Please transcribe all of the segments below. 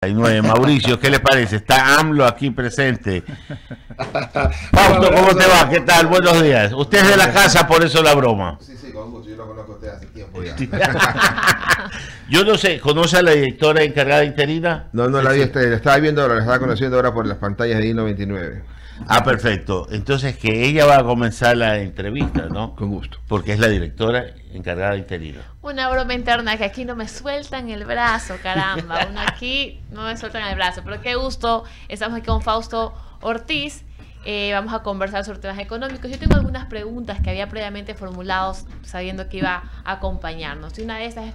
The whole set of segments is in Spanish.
Mauricio, ¿qué le parece? Está AMLO aquí presente. Fausto, ¿cómo te va? ¿Qué tal? Buenos días. Usted es de la casa, por eso la broma. Sí, con gusto. Yo lo conozco a usted hace tiempo ya. Yo no sé, ¿conoce a la directora encargada interina? No, la vi, la estaba viendo ahora, la estaba conociendo ahora por las pantallas de I-99. Ah, perfecto. Entonces que ella va a comenzar la entrevista, ¿no? Con gusto. Porque es la directora encargada interina. Una broma interna que aquí no me sueltan el brazo, caramba. Uno aquí no me sueltan el brazo. Pero qué gusto. Estamos aquí con Fausto Ortiz. Vamos a conversar sobre temas económicos. Yo tengo algunas preguntas que había previamente formulados sabiendo que iba a acompañarnos. Y una de estas es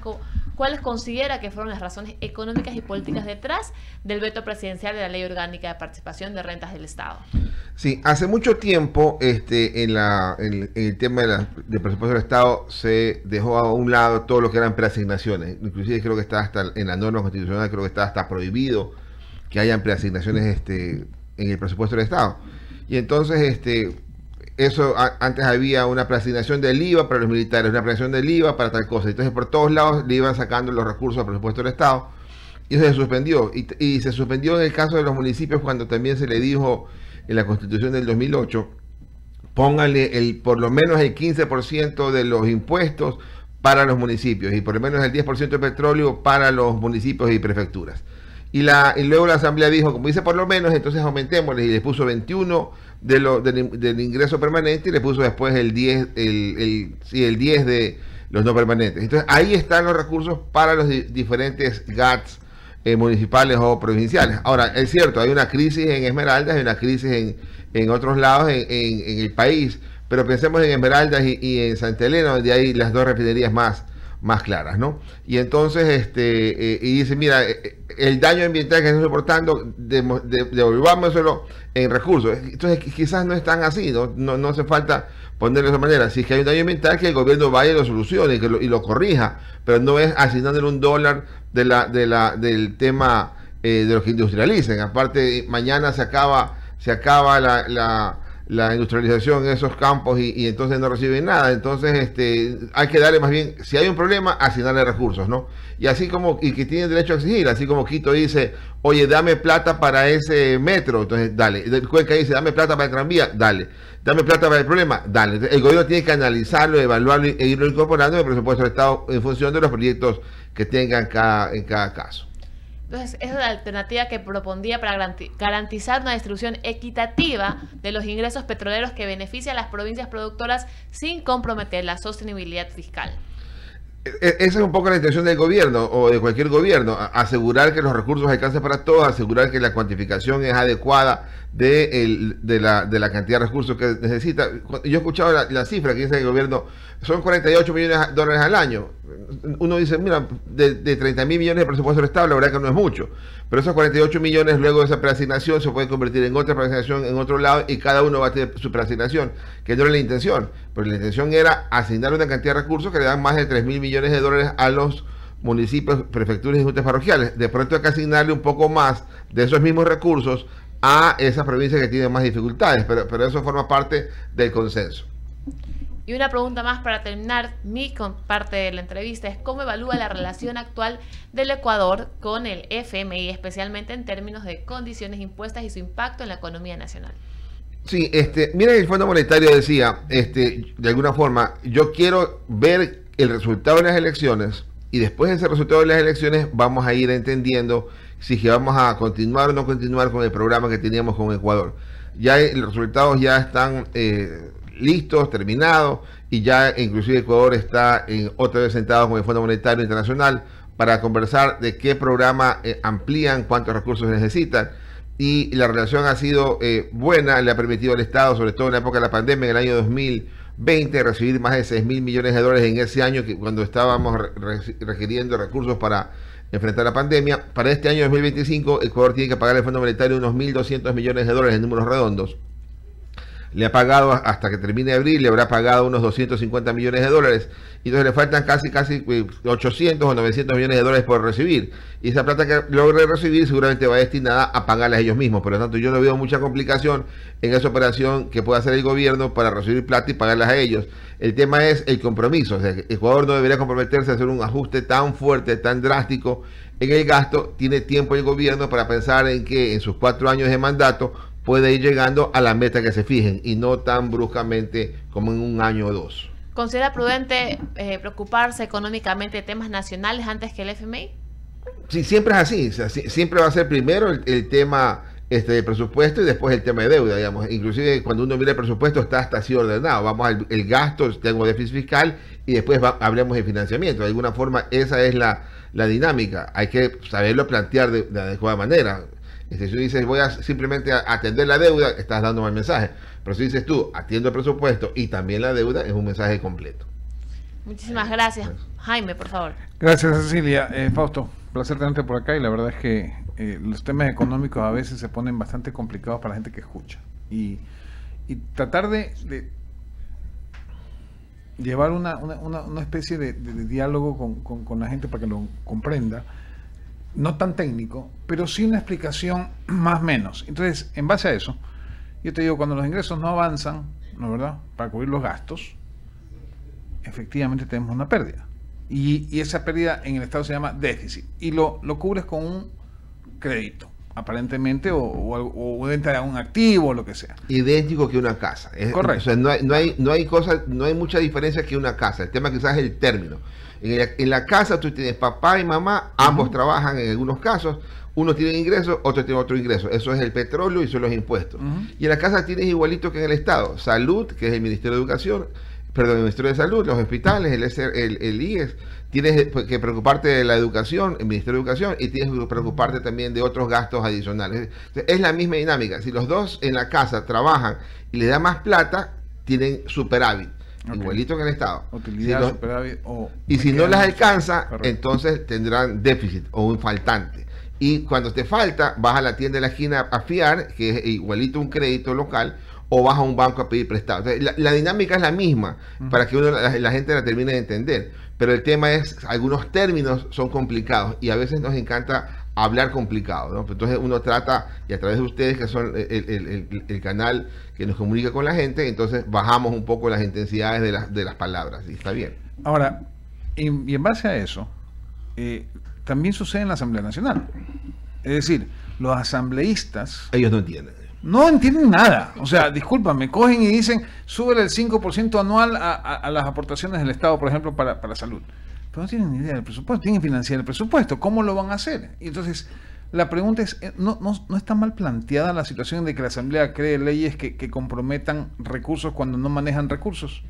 ¿cuáles considera que fueron las razones económicas y políticas detrás del veto presidencial de la Ley Orgánica de Participación de Rentas del Estado? Sí, hace mucho tiempo en el tema del presupuesto del Estado se dejó a un lado todo lo que eran preasignaciones. Inclusive creo que está hasta en la norma constitucional, creo que está hasta prohibido que hayan preasignaciones en el presupuesto del Estado. Y entonces eso antes había una preasignación del IVA para los militares, una preasignación del IVA para tal cosa. Entonces por todos lados le iban sacando los recursos al presupuesto del Estado y eso se suspendió. Y se suspendió en el caso de los municipios cuando también se le dijo en la Constitución del 2008, pónganle por lo menos el 15% de los impuestos para los municipios y por lo menos el 10% de petróleo para los municipios y prefecturas. Y luego la Asamblea dijo, como dice por lo menos, entonces aumentémosle, y le puso 21 del ingreso permanente y le puso después el 10 de los no permanentes. Entonces ahí están los recursos para los diferentes GATS municipales o provinciales. Ahora, es cierto, hay una crisis en Esmeraldas, hay una crisis en otros lados en el país, pero pensemos en Esmeraldas y en Santa Elena, donde hay las dos refinerías más claras, ¿no? Y entonces, y dice, mira, el daño ambiental que están soportando, devolvámoselo en recursos. Entonces, quizás no es tan así, no hace falta ponerlo de esa manera. Si es que hay un daño ambiental, que el gobierno vaya y lo solucione y lo corrija, pero no es asignándole $1 del tema de los que industrialicen. Aparte, mañana se acaba la industrialización en esos campos y entonces no reciben nada. Entonces hay que darle más bien, si hay un problema, asignarle recursos, ¿no? Y así como, y que tienen derecho a exigir, así como Quito dice, oye, dame plata para ese metro, entonces dale. Cuenca dice, dame plata para el tranvía, dale. Dame plata para el problema, dale. Entonces, el gobierno tiene que analizarlo, evaluarlo e irlo incorporando en el presupuesto del Estado en función de los proyectos que tengan en cada caso. Entonces, esa es la alternativa que propondría para garantizar una distribución equitativa de los ingresos petroleros que beneficia a las provincias productoras sin comprometer la sostenibilidad fiscal. Esa es un poco la intención del gobierno o de cualquier gobierno, asegurar que los recursos alcancen para todos, asegurar que la cuantificación es adecuada de la cantidad de recursos que necesita. Yo he escuchado la cifra que dice el gobierno, son 48 millones de dólares al año. Uno dice, mira, de 30.000 millones de presupuesto del Estado, la verdad que no es mucho, pero esos 48 millones luego de esa preasignación se pueden convertir en otra preasignación en otro lado y cada uno va a tener su preasignación, que no era la intención, pero la intención era asignar una cantidad de recursos que le dan más de 3.000 millones de dólares a los municipios, prefecturas y juntas parroquiales. De pronto hay que asignarle un poco más de esos mismos recursos a esas provincias que tienen más dificultades, pero eso forma parte del consenso. Y una pregunta más para terminar mi parte de la entrevista es ¿cómo evalúa la relación actual del Ecuador con el FMI, especialmente en términos de condiciones impuestas y su impacto en la economía nacional? Sí, miren, el Fondo Monetario decía, de alguna forma, yo quiero ver el resultado de las elecciones y después de ese resultado de las elecciones vamos a ir entendiendo si que vamos a continuar o no continuar con el programa que teníamos con Ecuador. Ya los resultados ya están listos, terminados, y ya inclusive Ecuador está otra vez sentado con el Fondo Monetario Internacional para conversar de qué programa amplían, cuántos recursos necesitan, y la relación ha sido buena, le ha permitido al Estado, sobre todo en la época de la pandemia, en el año 2020, recibir más de 6.000 millones de dólares en ese año, cuando estábamos requiriendo recursos para enfrentar la pandemia. Para este año 2025, Ecuador tiene que pagar al Fondo Monetario unos 1.200 millones de dólares en números redondos. Le ha pagado hasta que termine abril, le habrá pagado unos 250 millones de dólares. Y entonces le faltan casi 800 o 900 millones de dólares por recibir. Y esa plata que logre recibir seguramente va destinada a pagarla a ellos mismos. Por lo tanto, yo no veo mucha complicación en esa operación que pueda hacer el gobierno para recibir plata y pagarlas a ellos. El tema es el compromiso. O sea, Ecuador no debería comprometerse a hacer un ajuste tan fuerte, tan drástico En el gasto tiene tiempo el gobierno para pensar en que en sus 4 años de mandato puede ir llegando a la meta que se fijen y no tan bruscamente como en un año o 2. ¿Considera prudente preocuparse económicamente de temas nacionales antes que el FMI? Sí, siempre es así. O sea, siempre va a ser primero el tema de presupuesto y después el tema de deuda, digamos. Inclusive cuando uno mira el presupuesto está hasta así ordenado. Vamos al el gasto, tengo déficit fiscal y después hablemos de financiamiento. De alguna forma esa es la dinámica. Hay que saberlo plantear de adecuada manera. Si tú dices voy a simplemente atender la deuda, estás dando mal mensaje. Pero si dices tú, atiendo el presupuesto y también la deuda, es un mensaje completo. Muchísimas gracias. Jaime, por favor. Gracias, Cecilia. Fausto, placer tenerte por acá y la verdad es que los temas económicos a veces se ponen bastante complicados para la gente que escucha. Y tratar de llevar una especie de diálogo con la gente para que lo comprenda, no tan técnico, pero sí una explicación más o menos. Entonces, en base a eso, yo te digo, cuando los ingresos no avanzan, ¿no es verdad?, para cubrir los gastos, efectivamente tenemos una pérdida. Y esa pérdida en el Estado se llama déficit. Y lo cubres con un crédito, aparentemente, o venta de un activo, o lo que sea. Idéntico que una casa. Correcto. O sea, no hay mucha diferencia que una casa. El tema quizás es el término. En la casa tú tienes papá y mamá, ambos trabajan en algunos casos. Uno tiene ingresos, otro tiene otro ingreso. Eso es el petróleo y son los impuestos. Y en la casa tienes igualito que en el Estado. Salud, que es el Ministerio de Educación, perdón, el Ministerio de Salud, los hospitales, el IES. Tienes que preocuparte de la educación, el Ministerio de Educación, y tienes que preocuparte también de otros gastos adicionales. Es la misma dinámica. Si los dos en la casa trabajan y les da más plata, tienen superávit. Okay. Igualito que en el Estado. Utilidad, superávit y si no las alcanza, correcto, entonces tendrán déficit o un faltante. Y cuando te falta, vas a la tienda de la esquina a fiar, que es igualito un crédito local, o vas a un banco a pedir prestado. Entonces, la dinámica es la misma para que la gente la termine de entender. Pero el tema es, algunos términos son complicados y a veces nos encanta hablar complicado, ¿no? Entonces uno trata, y a través de ustedes que son el canal que nos comunica con la gente, entonces bajamos un poco las intensidades de las palabras, y está bien. Ahora, y en base a eso, también sucede en la Asamblea Nacional. Es decir, los asambleístas... Ellos no entienden. No entienden nada. O sea, discúlpame, cogen y dicen, sube el 5% anual a las aportaciones del Estado, por ejemplo, para salud. Pero no tienen ni idea del presupuesto, tienen que financiar el presupuesto. ¿Cómo lo van a hacer? Y entonces, la pregunta es, ¿no está mal planteada la situación de que la Asamblea cree leyes que comprometan recursos cuando no manejan recursos?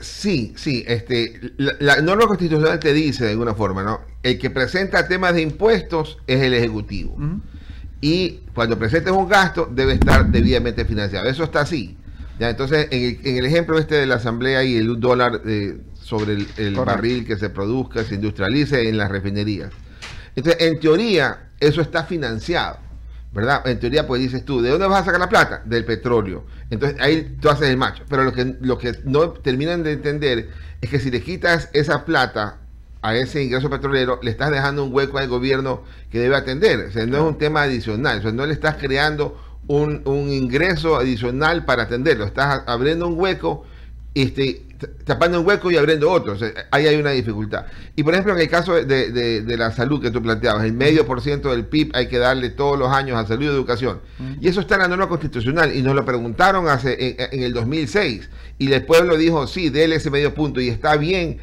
Sí. La norma constitucional te dice de alguna forma, ¿no? El que presenta temas de impuestos es el Ejecutivo. Y cuando presentes un gasto debe estar debidamente financiado. Eso está así. ¿Ya? Entonces, en el ejemplo de la Asamblea y el $1 sobre el barril que se produzca, se industrialice en las refinerías. Entonces, en teoría, eso está financiado, ¿verdad? En teoría, pues dices tú, ¿de dónde vas a sacar la plata? Del petróleo. Entonces, ahí tú haces el macho. Pero lo que no terminan de entender es que si le quitas esa plata a ese ingreso petrolero, le estás dejando un hueco al gobierno que debe atender. O sea, no es un tema adicional. O sea, no le estás creando un ingreso adicional para atenderlo. Estás abriendo un hueco, tapando un hueco y abriendo otro. O sea, ahí hay una dificultad. Y por ejemplo, en el caso de la salud que tú planteabas, el 0,5% del PIB hay que darle todos los años a salud y educación. Y eso está en la norma constitucional. Y nos lo preguntaron en el 2006. Y el pueblo dijo, sí, déle ese medio punto. Y está bien.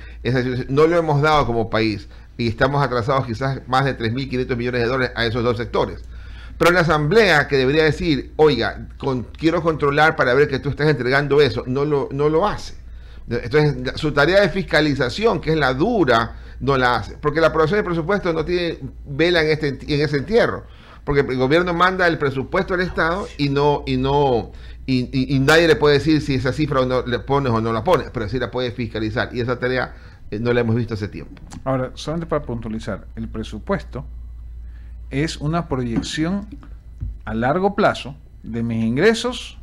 No lo hemos dado como país. Y estamos atrasados quizás más de 3.500 millones de dólares a esos dos sectores. Pero la Asamblea, que debería decir, oiga, quiero controlar para ver que tú estás entregando eso, no lo hace. Entonces, su tarea de fiscalización, que es la dura, no la hace. Porque la aprobación del presupuesto no tiene vela en ese entierro. Porque el gobierno manda el presupuesto al Estado y nadie le puede decir si esa cifra no le pones o no la pones, pero sí la puede fiscalizar. Y esa tarea no la hemos visto hace tiempo. Ahora, solamente para puntualizar, el presupuesto es una proyección a largo plazo de mis ingresos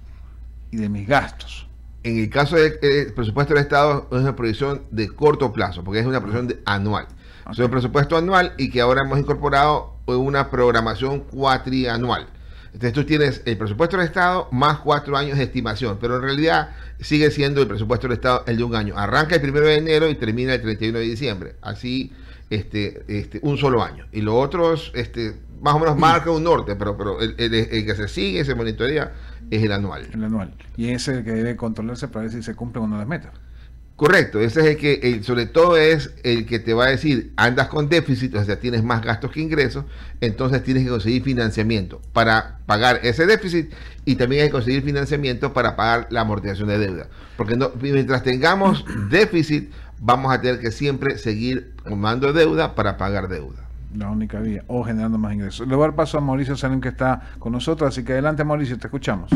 y de mis gastos. En el caso del presupuesto del Estado es una proyección de corto plazo, porque es una proyección anual. Okay. Es un presupuesto anual y que ahora hemos incorporado una programación cuatrianual. Entonces tú tienes el presupuesto del Estado más 4 años de estimación, pero en realidad sigue siendo el presupuesto del Estado el de un año. Arranca el 1 de enero y termina el 31 de diciembre. Así un solo año. Y lo otro es, más o menos marca un norte, pero el que se sigue, se monitorea, es el anual. El anual. Y ese es el que debe controlarse para ver si se cumplen o no las metas. Correcto, ese es el que, sobre todo es el que te va a decir, andas con déficit, o sea, tienes más gastos que ingresos, entonces tienes que conseguir financiamiento para pagar ese déficit y también hay que conseguir financiamiento para pagar la amortización de deuda. Porque mientras tengamos déficit, vamos a tener que siempre seguir tomando deuda para pagar deuda. La única vía, o generando más ingresos. Le voy a dar paso a Mauricio Salem, que está con nosotros, así que adelante, Mauricio, te escuchamos.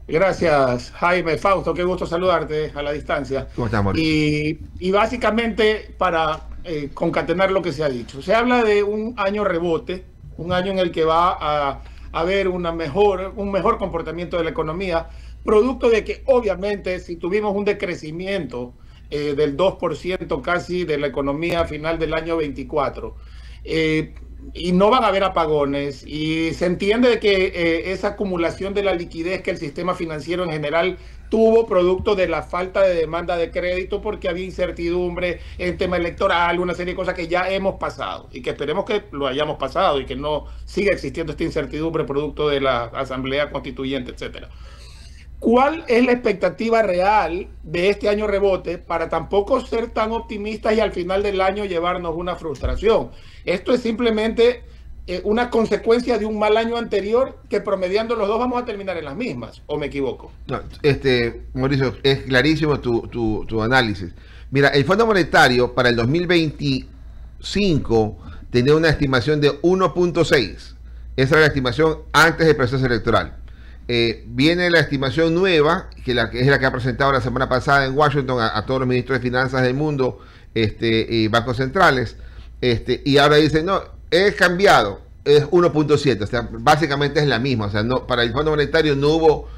Gracias, Jaime. Fausto, qué gusto saludarte a la distancia. ¿Cómo estás, Mauricio? Y básicamente, para concatenar lo que se ha dicho, se habla de un año rebote, un año en el que va a haber un mejor comportamiento de la economía, producto de que, obviamente, si tuvimos un decrecimiento del 2% casi de la economía a final del año 24, y no van a haber apagones, y se entiende que esa acumulación de la liquidez que el sistema financiero en general tuvo producto de la falta de demanda de crédito porque había incertidumbre en tema electoral, una serie de cosas que ya hemos pasado y que esperemos que lo hayamos pasado y que no siga existiendo esta incertidumbre producto de la asamblea constituyente, etcétera. ¿Cuál es la expectativa real de este año rebote para tampoco ser tan optimistas y al final del año llevarnos una frustración? Esto es simplemente una consecuencia de un mal año anterior que promediando los dos vamos a terminar en las mismas, ¿o me equivoco? No, Mauricio, es clarísimo tu análisis. Mira, el Fondo Monetario para el 2025 tenía una estimación de 1.6. Esa era la estimación antes del proceso electoral. Viene la estimación nueva, que es la que ha presentado la semana pasada en Washington a todos los ministros de finanzas del mundo y bancos centrales, y ahora dicen, no, es cambiado, es 1.7, o sea, básicamente es la misma, o sea, no, para el Fondo Monetario no hubo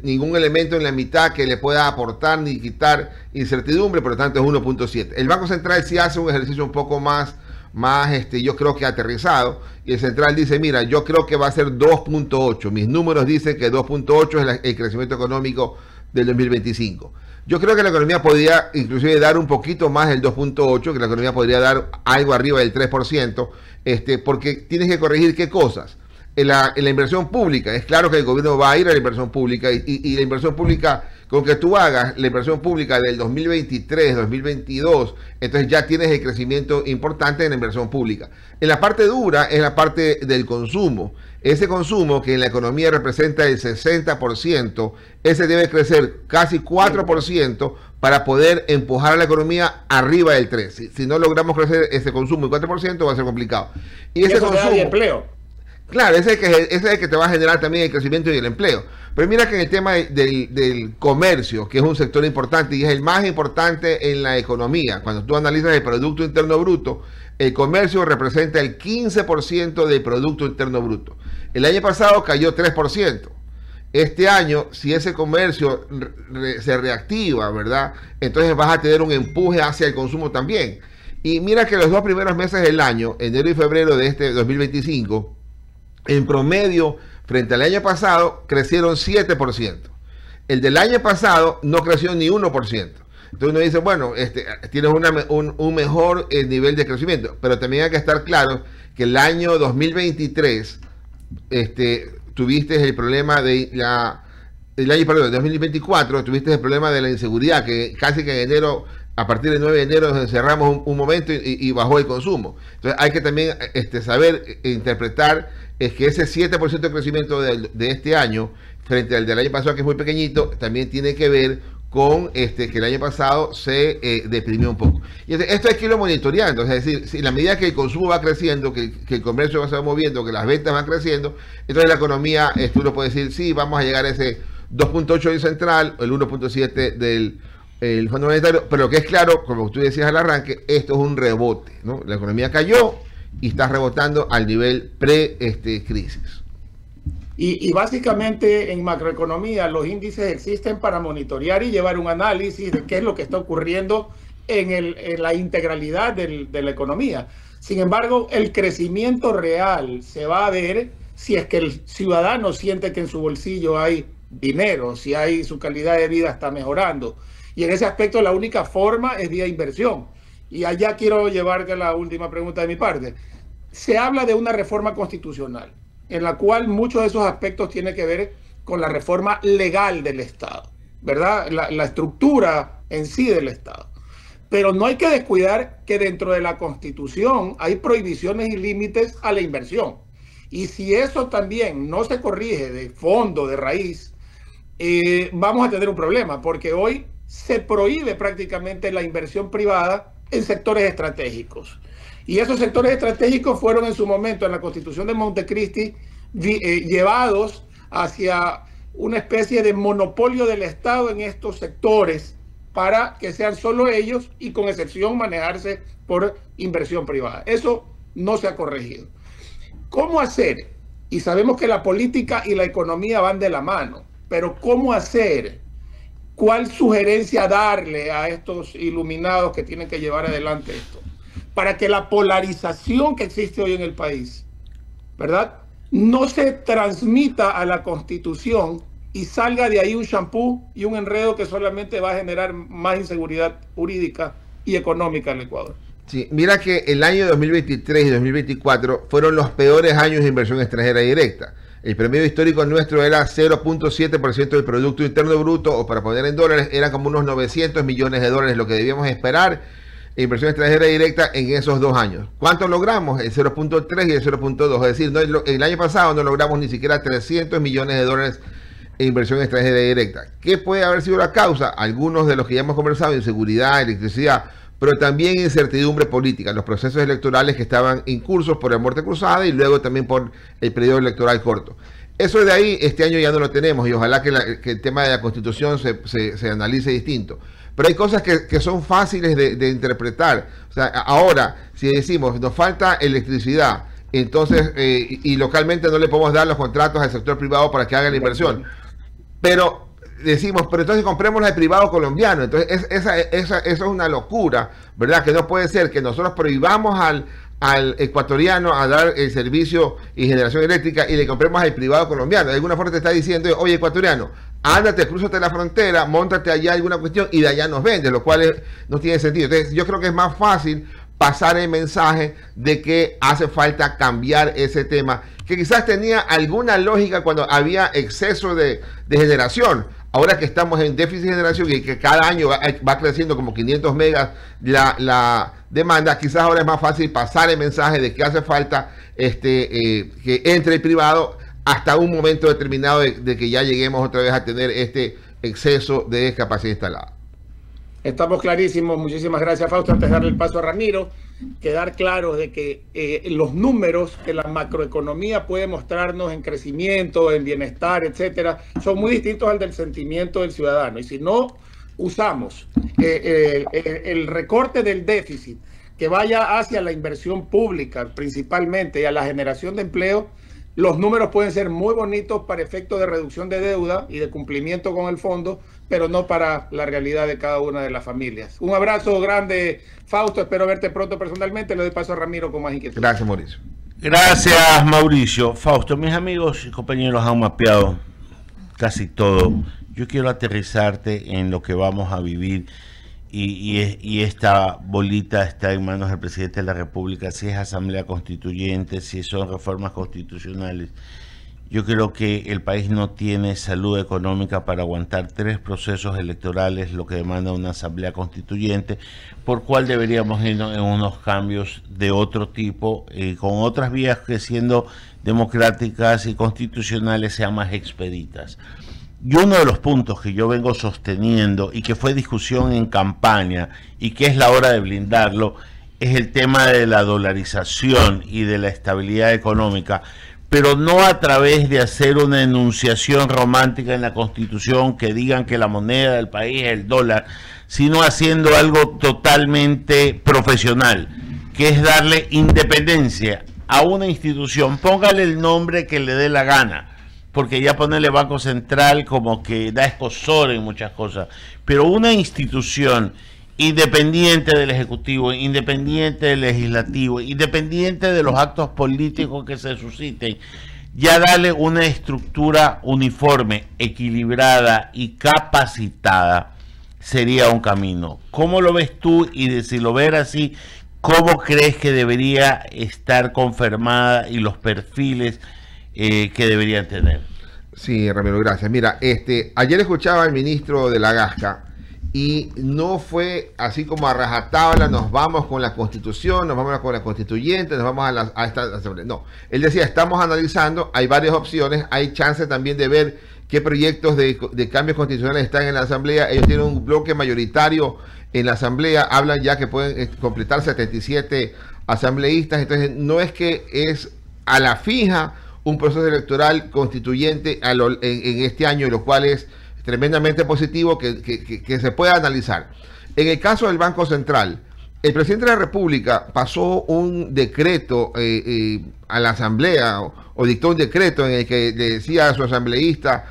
ningún elemento en la mitad que le pueda aportar ni quitar incertidumbre, por lo tanto es 1.7. El Banco Central sí hace un ejercicio un poco más yo creo que aterrizado, y el central dice, mira, yo creo que va a ser 2.8, mis números dicen que 2.8 es el crecimiento económico del 2025. Yo creo que la economía podría inclusive dar un poquito más del 2.8, que la economía podría dar algo arriba del 3%, porque tienes que corregir qué cosas. En la inversión pública, es claro que el gobierno va a ir a la inversión pública y la inversión pública, con que tú hagas la inversión pública del 2023, 2022, entonces ya tienes el crecimiento importante en la inversión pública. En la parte dura es la parte del consumo. Ese consumo que en la economía representa el 60%, ese debe crecer casi 4% para poder empujar a la economía arriba del 3%. Si no logramos crecer ese consumo en 4%, va a ser complicado. Y ese consumo, da empleo. Claro, ese es el que te va a generar también el crecimiento y el empleo. Pero mira que en el tema del comercio, que es un sector importante y es el más importante en la economía, cuando tú analizas el Producto Interno Bruto, el comercio representa el 15% del Producto Interno Bruto. El año pasado cayó 3%. Este año, si ese comercio se reactiva, ¿verdad? Entonces vas a tener un empuje hacia el consumo también. Y mira que los dos primeros meses del año, enero y febrero de este 2025, en promedio, frente al año pasado, crecieron 7%. El del año pasado no creció ni 1%. Entonces uno dice, bueno, tienes un mejor nivel de crecimiento, pero también hay que estar claro que el año 2023 tuviste el problema el año 2024 tuviste el problema de la inseguridad, que casi que en enero, a partir del 9 de enero nos encerramos un momento y bajó el consumo. Entonces hay que también saber interpretar que ese 7% de crecimiento de este año frente al del año pasado, que es muy pequeñito, también tiene que ver con que el año pasado se deprimió un poco. Y esto hay que irlo monitoreando, es decir, si en la medida que el consumo va creciendo, que el comercio va se va moviendo, que las ventas van creciendo, entonces la economía, tú lo puedes decir, sí, vamos a llegar a ese 2.8 del central, el 1.7 del Fondo Monetario, pero lo que es claro, como tú decías al arranque, esto es un rebote, ¿no? La economía cayó y está rebotando al nivel pre-crisis. Y básicamente en macroeconomía los índices existen para monitorear y llevar un análisis de qué es lo que está ocurriendo en la integralidad de la economía. Sin embargo, el crecimiento real se va a ver si es que el ciudadano siente que en su bolsillo hay dinero, si su calidad de vida está mejorando. Y en ese aspecto la única forma es vía inversión. y allá quiero llevar la última pregunta de mi parte. Se habla de una reforma constitucional, en la cual muchos de esos aspectos tienen que ver con la reforma legal del Estado, ¿verdad? La estructura en sí del Estado. Pero no hay que descuidar que dentro de la Constitución hay prohibiciones y límites a la inversión. Y si eso también no se corrige de fondo, de raíz, vamos a tener un problema, porque hoy se prohíbe prácticamente la inversión privada en sectores estratégicos. Y esos sectores estratégicos fueron en su momento en la Constitución de Montecristi llevados hacia una especie de monopolio del Estado en estos sectores para que sean solo ellos y con excepción manejarse por inversión privada. Eso no se ha corregido. ¿Cómo hacer? Y sabemos que la política y la economía van de la mano, pero ¿cómo hacer? ¿Cuál sugerencia darle a estos iluminados que tienen que llevar adelante esto? Para que la polarización que existe hoy en el país, ¿verdad?, no se transmita a la Constitución y salga de ahí un champú y un enredo que solamente va a generar más inseguridad jurídica y económica en el Ecuador. Sí, mira que el año 2023 y 2024 fueron los peores años de inversión extranjera directa. El promedio histórico nuestro era 0.7% del Producto Interno Bruto, o para poner en dólares, era como unos 900 millones de dólares lo que debíamos esperar en inversión extranjera directa en esos 2 años. ¿Cuánto logramos? El 0.3 y el 0.2. Es decir, el año pasado no logramos ni siquiera 300 millones de dólares en inversión extranjera directa. ¿Qué puede haber sido la causa? Algunos de los que ya hemos conversado: inseguridad, electricidad, pero también incertidumbre política, los procesos electorales que estaban incursos por la muerte cruzada y luego también por el periodo electoral corto. Eso de ahí este año ya no lo tenemos, y ojalá que el tema de la Constitución se analice distinto. Pero hay cosas que son fáciles de interpretar. O sea, ahora, si decimos nos falta electricidad, entonces y localmente no le podemos dar los contratos al sector privado para que haga la inversión, pero decimos, pero entonces compremos al privado colombiano. Entonces eso es una locura, ¿verdad? Que no puede ser que nosotros prohibamos al ecuatoriano a dar el servicio y generación eléctrica y le compremos al privado colombiano. De alguna forma te está diciendo: oye, ecuatoriano, ándate, crúzate la frontera, móntate allá alguna cuestión y de allá nos vende, lo cual no tiene sentido. Entonces yo creo que es más fácil pasar el mensaje de que hace falta cambiar ese tema, que quizás tenía alguna lógica cuando había exceso de generación. Ahora que estamos en déficit de generación y que cada año va creciendo como 500 megas la demanda, quizás ahora es más fácil pasar el mensaje de que hace falta que entre el privado hasta un momento determinado de que ya lleguemos otra vez a tener este exceso de capacidad instalada. Estamos clarísimos. Muchísimas gracias, Fausto. Antes de darle el paso a Ramiro, quedar claro de que los números que la macroeconomía puede mostrarnos en crecimiento, en bienestar, etcétera, son muy distintos al del sentimiento del ciudadano. Y si no usamos el recorte del déficit que vaya hacia la inversión pública principalmente y a la generación de empleo, los números pueden ser muy bonitos para efectos de reducción de deuda y de cumplimiento con el fondo, pero no para la realidad de cada una de las familias. Un abrazo grande, Fausto. Espero verte pronto personalmente. Le doy paso a Ramiro con más inquietud. Gracias, Mauricio. Gracias, Mauricio. Fausto, mis amigos y compañeros han mapeado casi todo. Yo quiero aterrizarte en lo que vamos a vivir. Y esta bolita está en manos del presidente de la República, si es asamblea constituyente, si son reformas constitucionales. Yo creo que el país no tiene salud económica para aguantar 3 procesos electorales, lo que demanda una asamblea constituyente, por cual deberíamos irnos en unos cambios de otro tipo, con otras vías que, siendo democráticas y constitucionales, sean más expeditas. Y uno de los puntos que yo vengo sosteniendo y que fue discusión en campaña y que es la hora de blindarlo es el tema de la dolarización y de la estabilidad económica, pero no a través de hacer una enunciación romántica en la Constitución que digan que la moneda del país es el dólar, sino haciendo algo totalmente profesional, que es darle independencia a una institución, póngale el nombre que le dé la gana, porque ya ponerle Banco Central como que da escozor en muchas cosas, pero una institución independiente del Ejecutivo, independiente del Legislativo, independiente de los actos políticos que se susciten, ya darle una estructura uniforme, equilibrada y capacitada, sería un camino. ¿Cómo lo ves tú? Y de, si lo ves así, ¿cómo crees que debería estar confirmada y los perfiles que deberían tener? Sí, Ramiro, gracias. Mira, ayer escuchaba al ministro de la Gasca y no fue así como a rajatabla, nos vamos con la Constitución, nos vamos con la Constituyente, nos vamos a esta asamblea. No, él decía, estamos analizando, hay varias opciones, hay chance también de ver qué proyectos de cambios constitucionales están en la Asamblea. Ellos tienen un bloque mayoritario en la Asamblea, hablan ya que pueden completar 77 asambleístas, entonces no es que es a la fija un proceso electoral constituyente en este año, lo cual es tremendamente positivo que se pueda analizar. En el caso del Banco Central, el presidente de la República pasó un decreto a la Asamblea o dictó un decreto en el que le decía a su asambleísta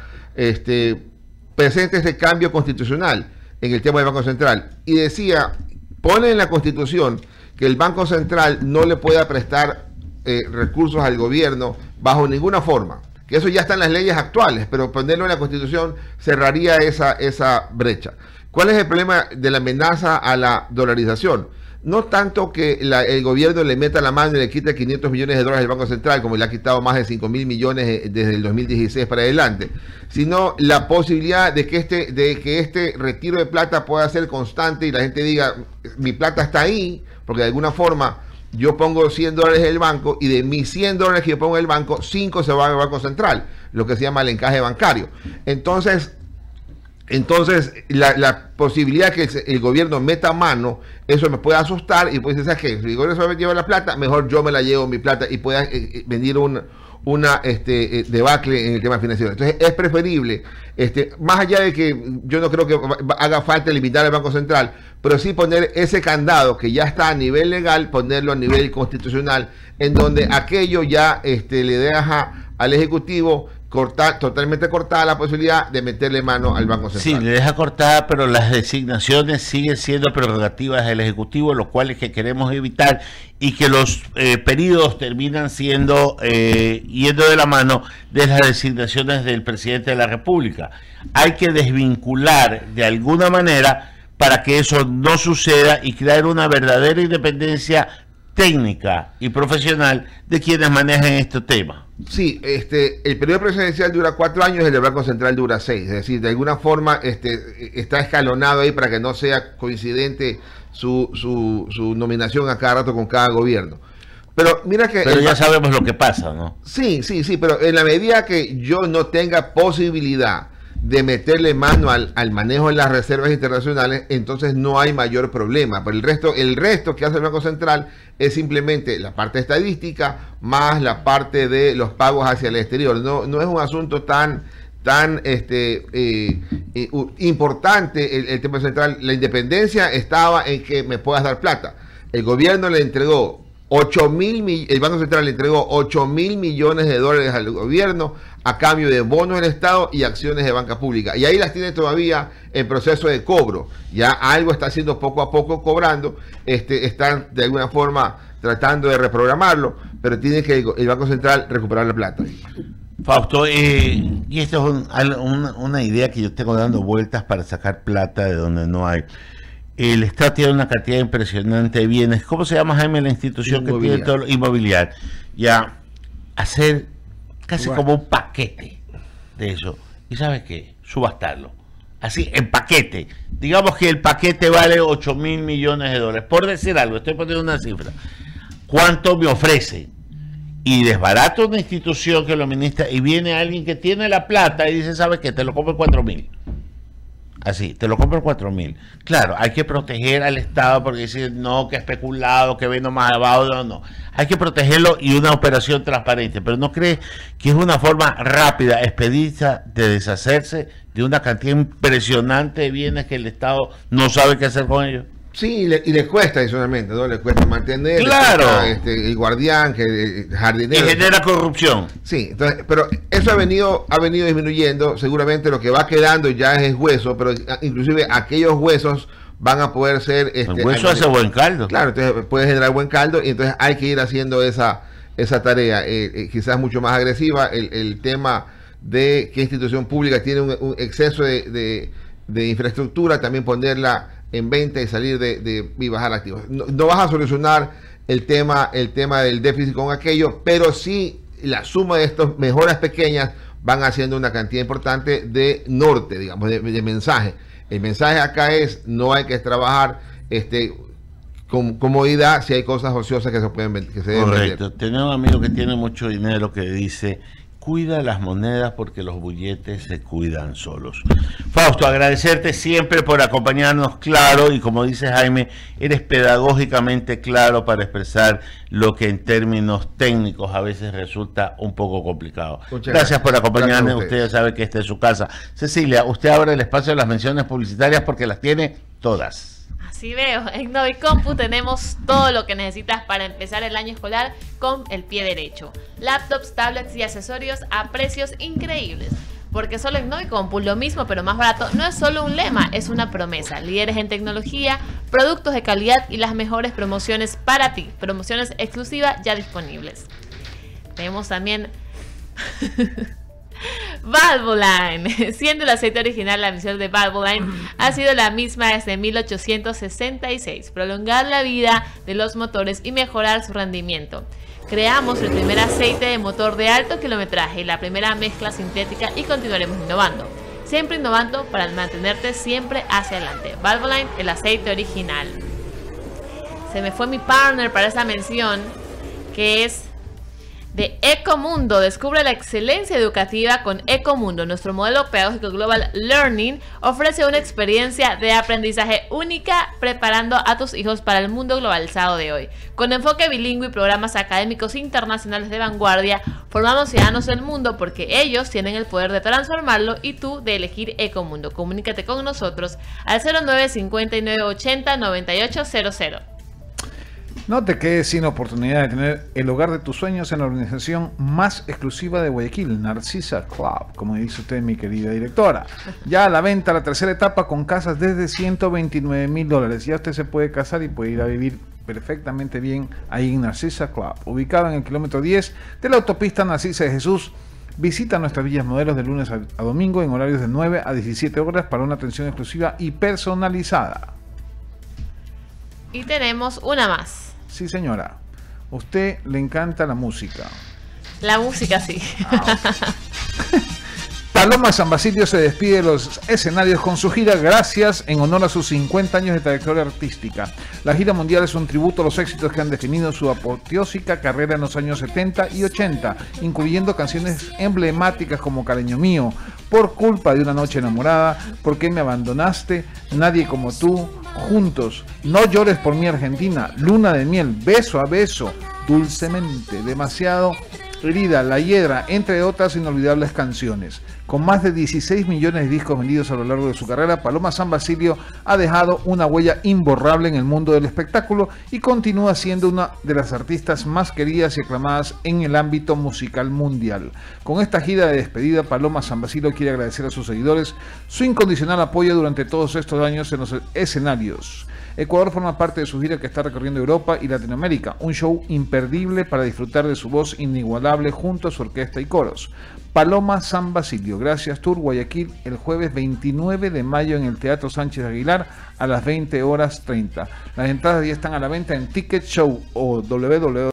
presente este cambio constitucional en el tema del Banco Central y decía, pone en la Constitución que el Banco Central no le pueda prestar recursos al gobierno bajo ninguna forma, que eso ya está en las leyes actuales, pero ponerlo en la Constitución cerraría esa brecha. ¿Cuál es el problema de la amenaza a la dolarización? No tanto que el gobierno le meta la mano y le quite 500 millones de dólares al Banco Central, como le ha quitado más de 5.000 millones desde el 2016 para adelante, sino la posibilidad de que este retiro de plata pueda ser constante y la gente diga, mi plata está ahí, porque de alguna forma yo pongo 100 dólares en el banco y de mis 100 dólares que yo pongo en el banco, 5 se van al Banco Central, lo que se llama el encaje bancario. Entonces la posibilidad que el gobierno meta mano, eso me puede asustar y pues ¿sabes qué? Si el gobierno se lleva la plata, mejor yo me la llevo mi plata y pueda venir una debacle en el tema financiero. Entonces es preferible, más allá de que yo no creo que haga falta limitar el Banco Central, pero sí poner ese candado que ya está a nivel legal, ponerlo a nivel constitucional, en donde aquello ya le deja al Ejecutivo totalmente cortada la posibilidad de meterle mano al Banco Central. Sí, le deja cortada, pero las designaciones siguen siendo prerrogativas del Ejecutivo, lo cual es que queremos evitar y que los periodos terminan siendo yendo de la mano de las designaciones del presidente de la República. Hay que desvincular de alguna manera para que eso no suceda y crear una verdadera independencia técnica y profesional de quienes manejan este tema. Sí, el periodo presidencial dura 4 años y el del Banco Central dura 6, es decir, de alguna forma está escalonado ahí para que no sea coincidente su nominación a cada rato con cada gobierno. Pero mira que... Pero ya sabemos lo que pasa, ¿no? Sí, pero en la medida que yo no tenga posibilidad de meterle mano al manejo de las reservas internacionales, entonces no hay mayor problema. Pero el resto que hace el Banco Central es simplemente la parte estadística más la parte de los pagos hacia el exterior. No es un asunto tan importante el tema central. La independencia estaba en que me puedas dar plata. El gobierno le entregó el Banco Central le entregó 8.000 millones de dólares al gobierno a cambio de bonos del Estado y acciones de banca pública. Y ahí las tiene todavía en proceso de cobro. Ya algo está haciendo poco a poco cobrando. Están de alguna forma tratando de reprogramarlo, pero tiene que el Banco Central recuperar la plata. Fausto, y esto es una idea que yo tengo dando vueltas para sacar plata de donde no hay. El Estado tiene una cantidad impresionante de bienes. ¿Cómo se llama, Jaime, la institución que tiene todo lo inmobiliario? Ya, hacer casi como un paquete de eso. ¿Y sabes qué? Subastarlo. Así, en paquete. Digamos que el paquete vale 8.000 millones de dólares. Por decir algo, estoy poniendo una cifra. ¿Cuánto me ofrecen? Y desbarato una institución que lo administra y viene alguien que tiene la plata y dice, ¿sabes qué? Te lo compro en 4.000. Así, te lo compro en 4.000. Claro, hay que proteger al Estado porque dicen, no, que especulado, que vendo más abajo, no. Hay que protegerlo y una operación transparente. Pero ¿no crees que es una forma rápida, expedita de deshacerse de una cantidad impresionante de bienes que el Estado no sabe qué hacer con ellos? Sí, y le cuesta adicionalmente, ¿no? Le cuesta mantener, claro, cuesta, el guardián, que el jardinero. Y genera corrupción. Sí, entonces, pero eso ha venido disminuyendo. Seguramente lo que va quedando ya es hueso, pero inclusive aquellos huesos van a poder ser... el hueso hace buen caldo. Claro, entonces puede generar buen caldo y entonces hay que ir haciendo esa tarea, quizás mucho más agresiva. El tema de qué institución pública tiene un exceso de de infraestructura, también ponerla en venta y salir y bajar activos. No vas a solucionar el tema del déficit con aquello, pero sí la suma de estas mejoras pequeñas van haciendo una cantidad importante de norte, digamos, de mensaje. El mensaje acá es: no hay que trabajar con comodidad si hay cosas ociosas que se pueden que se deben vender. Correcto. Tenemos un amigo que tiene mucho dinero que dice: cuida las monedas porque los billetes se cuidan solos. Fausto, agradecerte siempre por acompañarnos, claro, y como dice Jaime, eres pedagógicamente claro para expresar lo que en términos técnicos a veces resulta un poco complicado. Gracias por acompañarnos. Usted ya sabe que esta es su casa. Cecilia, usted abre el espacio de las menciones publicitarias porque las tiene todas. Así veo, en Novicompu tenemos todo lo que necesitas para empezar el año escolar con el pie derecho. Laptops, tablets y accesorios a precios increíbles. Porque solo en Novicompu lo mismo pero más barato no es solo un lema, es una promesa. Líderes en tecnología, productos de calidad y las mejores promociones para ti. Promociones exclusivas ya disponibles. Tenemos también Valvoline. Siendo el aceite original, la misión de Valvoline ha sido la misma desde 1866: prolongar la vida de los motores y mejorar su rendimiento. Creamos el primer aceite de motor de alto kilometraje y la primera mezcla sintética, y continuaremos innovando. Siempre innovando para mantenerte siempre hacia adelante. Valvoline, el aceite original. Se me fue mi partner para esta mención, que es de Ecomundo. Descubre la excelencia educativa con Ecomundo. Nuestro modelo pedagógico Global Learning ofrece una experiencia de aprendizaje única, preparando a tus hijos para el mundo globalizado de hoy. Con enfoque bilingüe y programas académicos internacionales de vanguardia, formamos ciudadanos del mundo porque ellos tienen el poder de transformarlo y tú de elegir Ecomundo. Comunícate con nosotros al 09 59 80 9800. No te quedes sin oportunidad de tener el hogar de tus sueños en la organización más exclusiva de Guayaquil, Narcisa Club, como dice usted, mi querida directora. Ya a la venta la tercera etapa con casas desde $129,000. Ya usted se puede casar y puede ir a vivir perfectamente bien ahí en Narcisa Club, ubicado en el kilómetro 10 de la autopista Narcisa de Jesús. Visita nuestras villas modelos de lunes a domingo en horarios de 9 a 17 horas para una atención exclusiva y personalizada. Y tenemos una más. Sí, señora. Usted le encanta la música. La música, sí. Paloma San Basilio se despide de los escenarios con su gira Gracias, en honor a sus 50 años de trayectoria artística. La gira mundial es un tributo a los éxitos que han definido su apoteósica carrera en los años 70 y 80, incluyendo canciones emblemáticas como Cariño Mío, Por culpa de una noche enamorada, ¿Por qué me abandonaste?, Nadie como tú, Juntos, No llores por mi Argentina, Luna de miel, Beso a beso, Dulcemente, Demasiado, Herida, La hiedra, entre otras inolvidables canciones. Con más de 16 millones de discos vendidos a lo largo de su carrera, Paloma San Basilio ha dejado una huella imborrable en el mundo del espectáculo y continúa siendo una de las artistas más queridas y aclamadas en el ámbito musical mundial. Con esta gira de despedida, Paloma San Basilio quiere agradecer a sus seguidores su incondicional apoyo durante todos estos años en los escenarios. Ecuador forma parte de su gira, que está recorriendo Europa y Latinoamérica, un show imperdible para disfrutar de su voz inigualable junto a su orquesta y coros. Paloma San Basilio, Gracias Tour Guayaquil, el jueves 29 de mayo en el Teatro Sánchez Aguilar a las 20:30. Las entradas ya están a la venta en Ticket Show o www